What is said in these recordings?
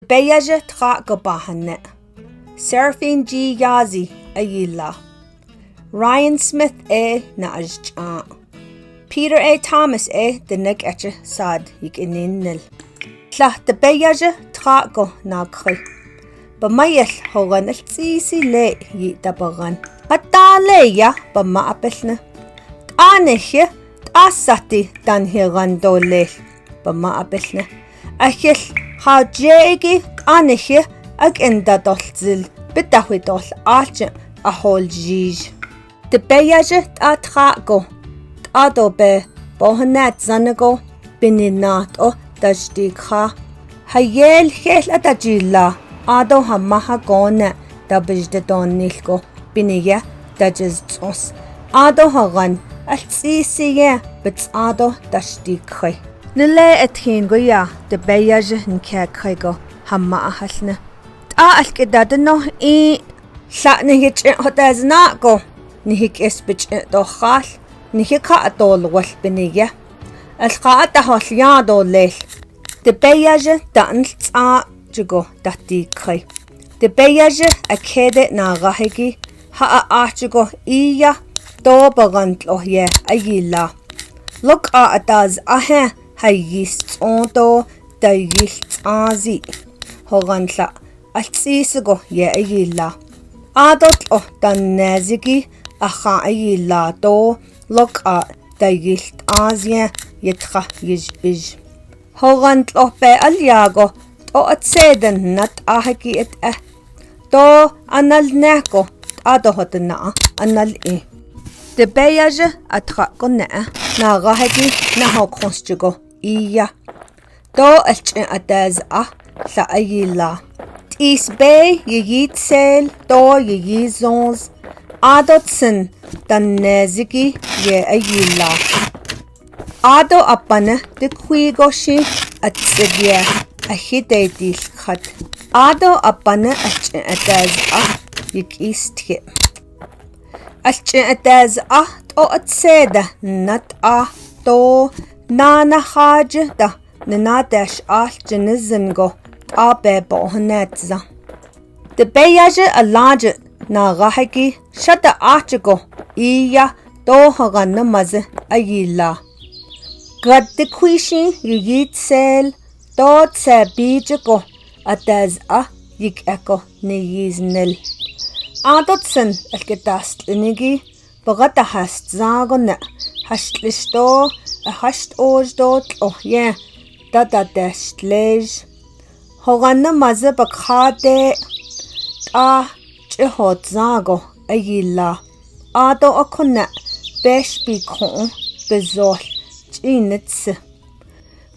Beyaja Taa'go Bahane, Seraphine G. Yazhi Ayila, Ryan Smith na Ajja, Peter A. Thomas the Nick Etche Sad Yikininil. Tla the Beyaja Taa'go na Kri. Bamayel Hogan el Tsisi le yi dabagan. Ata le ya bama apelne. Anehye asati dan hirando le bama apelne. Achil ha jegi anehye ag enda dolzil bidahwidol alje a hol jij. The Beyaja Taa'go Adobe bohanet zanago bininat o dajdikha. Hayel hel adajilla. Ado hamaha gone da bijde donilko biniye dajizos. Ado hagan altsisiye bits ado dashdikhe. Nile ethin goya de Beyaja nkekhigo hamma ahalne. Ta alkidadno I shatne hich hotaznago nihik esbich dokhal nihika atolwal biniye. Alqaata holyado lel. De Beyaja dan tsa Taa'go datikhay. The Beyaja akede na rahigi ha Taa'go iya do bagantlo ye ayila. Look ataz ahe hayist onto dayist azi hogantla altsisigo ye ayila. Adot o dan nazigi aha ayila do look dayist azye yetcha yijbij. Hogantlo be alyago O at seden nat ahaki et Do anal neko ado hotna anal The Beyaja Taa'go na rahagi na hokonstigo iya. Do elche ataz la ayila. Is bay yit sel do yizons adotsen dan nezigi ye ayila. Ado apane de kwigoshi at sebye. Ahide dilkhat. Ado apane ataz yikistke. Ataz to atseda nat to nana haj da nadash jenizingo abe bohnetza. The Beyaja alaja na rahagi shata achigo iya do hagana maze ayila. Gad de kwishi yit sel Dod se bijago ataz yik eko niyiznil. Adotsen elkedast inigi bagata hast zagone hastlisto a hast ojdot ye dada destlej. Hoganna maze bakhade chihot zago ayila. Ado akone besh bikon bezol chinitse.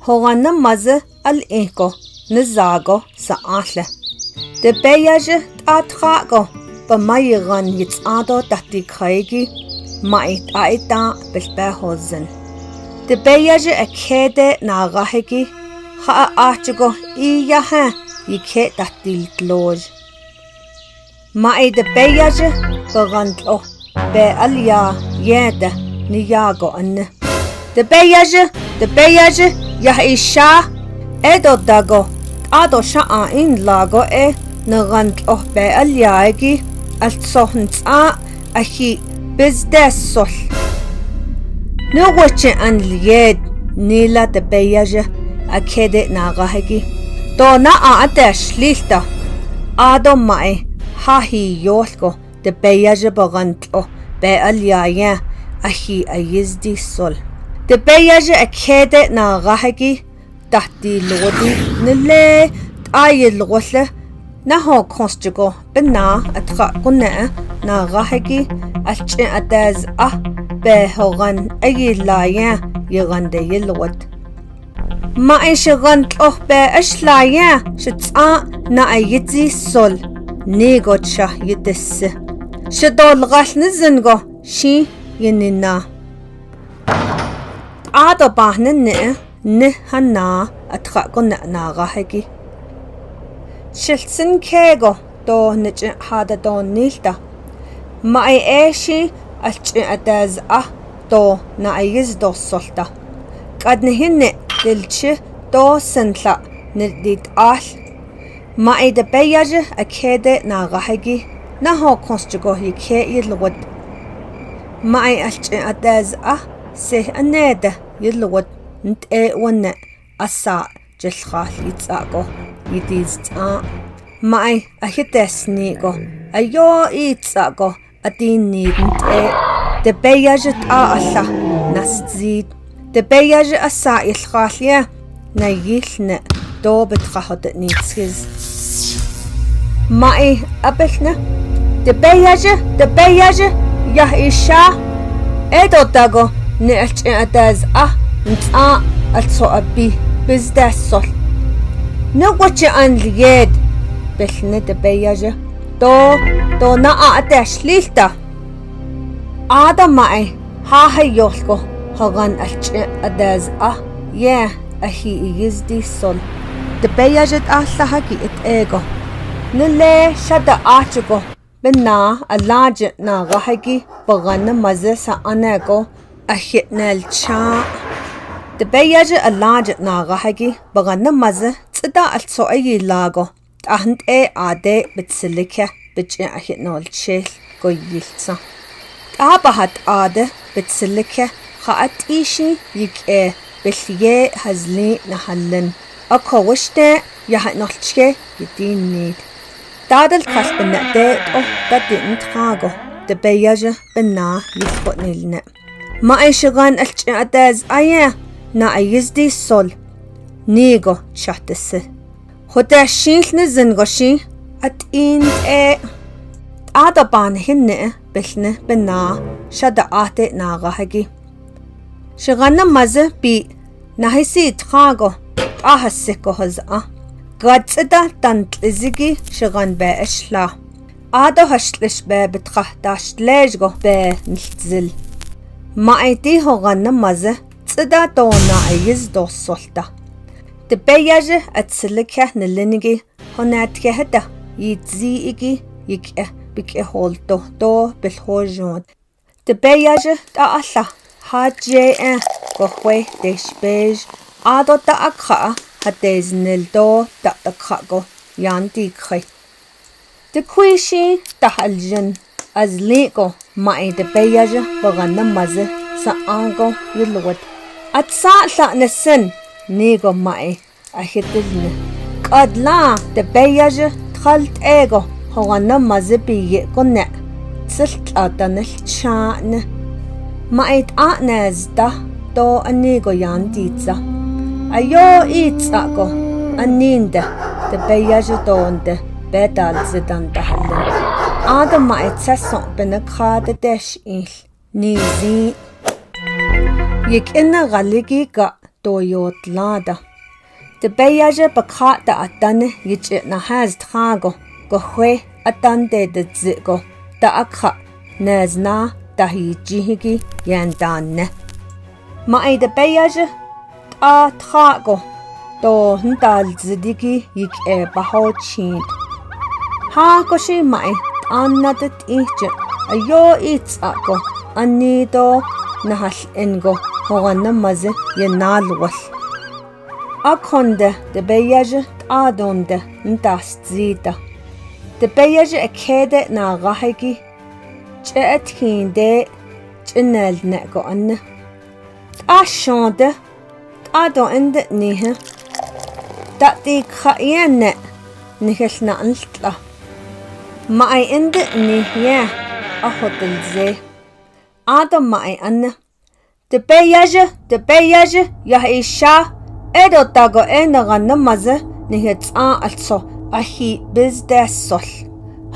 Hoganna maze al-eko nizago sa ahle. The Beyaja Taa'go bamayigan yitsado datikhaigi mait aita bilbehozen. The Beyaja akede na rahigi ha Taa'go iya ha yike datil gloj. Mai the Beyaja bagantlo be alya yede niyago anne. The Beyaja Yahisha Edo dago ado sha'a in lago nagant be alyagi altsohns ahi bizdesol. No wache an lied nila the Beyaja akede nagahagi. Do na adesh lilta ado mai hahi yolko the Beyaja bagantlo be alyaya ahi ayizdi sol. The Beyaja akede nagahagi Tahti lodi nile ayil gosle na ho konstigo bena Taa'go na rahagi alche ataz be hogan ayilaya yigande yilwat. Ma ishigant be ashlaya shitsa na ayitzi sol negocha yidisse. Shidol gal nizingo shi yinina. Ado bahne Hana Taa'go na rahagi. Shiltsin kego do nich hada don nilta. Mai eshi alchi ataz do na ayiz do solta. Kadne hinne dilchi do sentla nildit Mai de beyaje a kede na rahagi na ho konstigo hi ke yilwad. Mai alche adaz se aneda yilwad n't wane asa jelkhal Taa'go yidiz Mai a hites nigo ayo Taa'go adin n't de beyaje alla nasdzid de beyaje asa yilkhalia na yilne do betrahot nitskiz. Mai abelna de beyaje ya isha edo Taa'go ne alche adaz n't also abi bizdasol no wache an lied belne de beyaje do na atash lilta ada mai ha hayolko hagan alche adaz yeah ahi yizdi sol de beyaje hagi ego nile shada achugo benna alaje na gahagi bagana maze sa anego ahitnel cha de beyaje alaje na gahagi bagana maze tsida also ayi lago ahnt ade bitsilike biche ahitnol chel goyilsa abahat ade bitsilike khaat ishi yike bilye hazli nahallen akowshte yahnolchke yidinid dadel kasbna de dadin Taa'go de beyaje benna yifotnilne ma ayshigan alch adaz na ayizdi sol nigo chahtese hodashil nizingoshi at in adaban hinne belne benna shada ate nagahagi shigana maze bi nahisi Taa'go ahasiko haza gatsida tantlizigi shigan be eshla ado hashlish be betrah dashlejgo be niltzil ma ayti hogana maze tsida dona ayiz dosolta de beyaje atsilike nilinigi honatke heda yitziigi yike bike holto do bilhojod de beyaje alla haje gohwe deshbej ado ta akha hatez nildo ta akhago yanti khay de kwishi tahaljen azliko mai de beyaje bagana maze sa ango yilwat at sa la nesen nigo mai ahitilne qadla de beyaje khalt ego hogana maze biye konne tsilt atanel chane mai anezda do anigo yantitsa ayo Taa'go aninda de beyaje donde bedal zidan dahallen ada mai tsason benakhade desh il nizi yikina galigi ga doyotlada de beyaje bakhata atane yiche na has Taa'go gohwe atande de zigo da akha nezna tahijigi yandanne mai de beyaje Taa'go do ndal zidigi yike bahochin ha koshi mai annadet iche ayo Taa'go anido nahal engo hogana maze yenalwal akonde de beyaje adonde ntastzita de beyaje akede na gahagi chetkinde chenel nego anne ashonde ado ende nihe dati khayene nihelna antla mai ende nihe ahotel ze ado mai anne de beyaje ya isha edo Taa'go enagana maze nihetsa also ahi bizdesol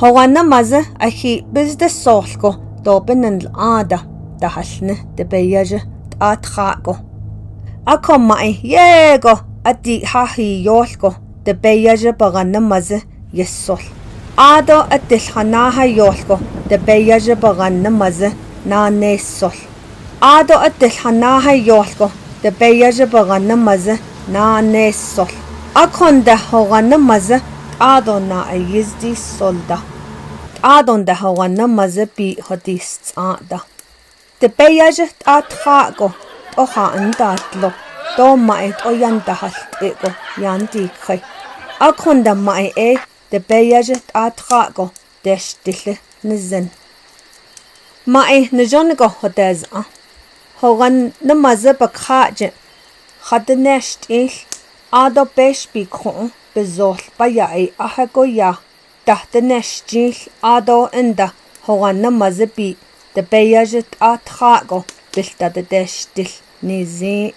hogana maze ahi bizdesolko dobenen ada dahalne de beyaje Taa'go ako mai yego ati hahi yolko de beyaje bagana maze yesol ado atilhana ha yolko de beyaje bagana maze na nesol ado atilhana ha yolko de beyaje bagana maze na nesol akonda hogana maze ado na ayizdi solda adonda hogana maze bi hodis ada de beyaje Taa'go oha andatlo do mai o yanda halt ego yanti khay Akonda mai Dibe Yazhi Taa'go deshtille nizzen. Mai njonego hodez Hogan namaze bakhaje Hadneshtil Ado besh bikon bezol bayai ahagoya Tahteneshtil Ado enda Hogan namaze bi Dibe Yazhi Taa'go bilta de deshtil nizi.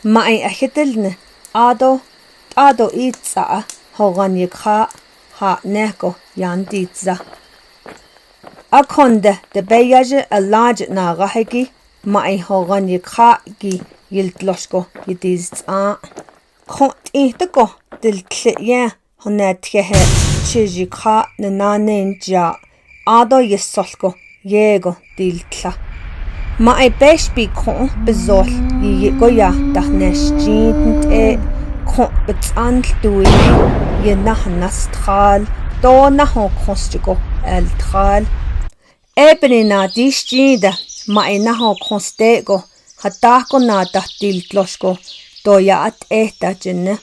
Mai ahitilne Ado itza Hogan yikha ha neko yanditza. Akonde Dibe Yazhi alaj Navahegi mai Hogan yikha gi yildloshko yidizza. Khont ihtako diltliya honetkehe chijikha nananenja Ado yisolko yego diltla. Mai besh bikon bezol yigoya dahneshjint kon betandlui yenahnastral do naho konstigo eltral. Ebenina disjida mai naho konstego hatako na dahtiltloshko do ya at jenne.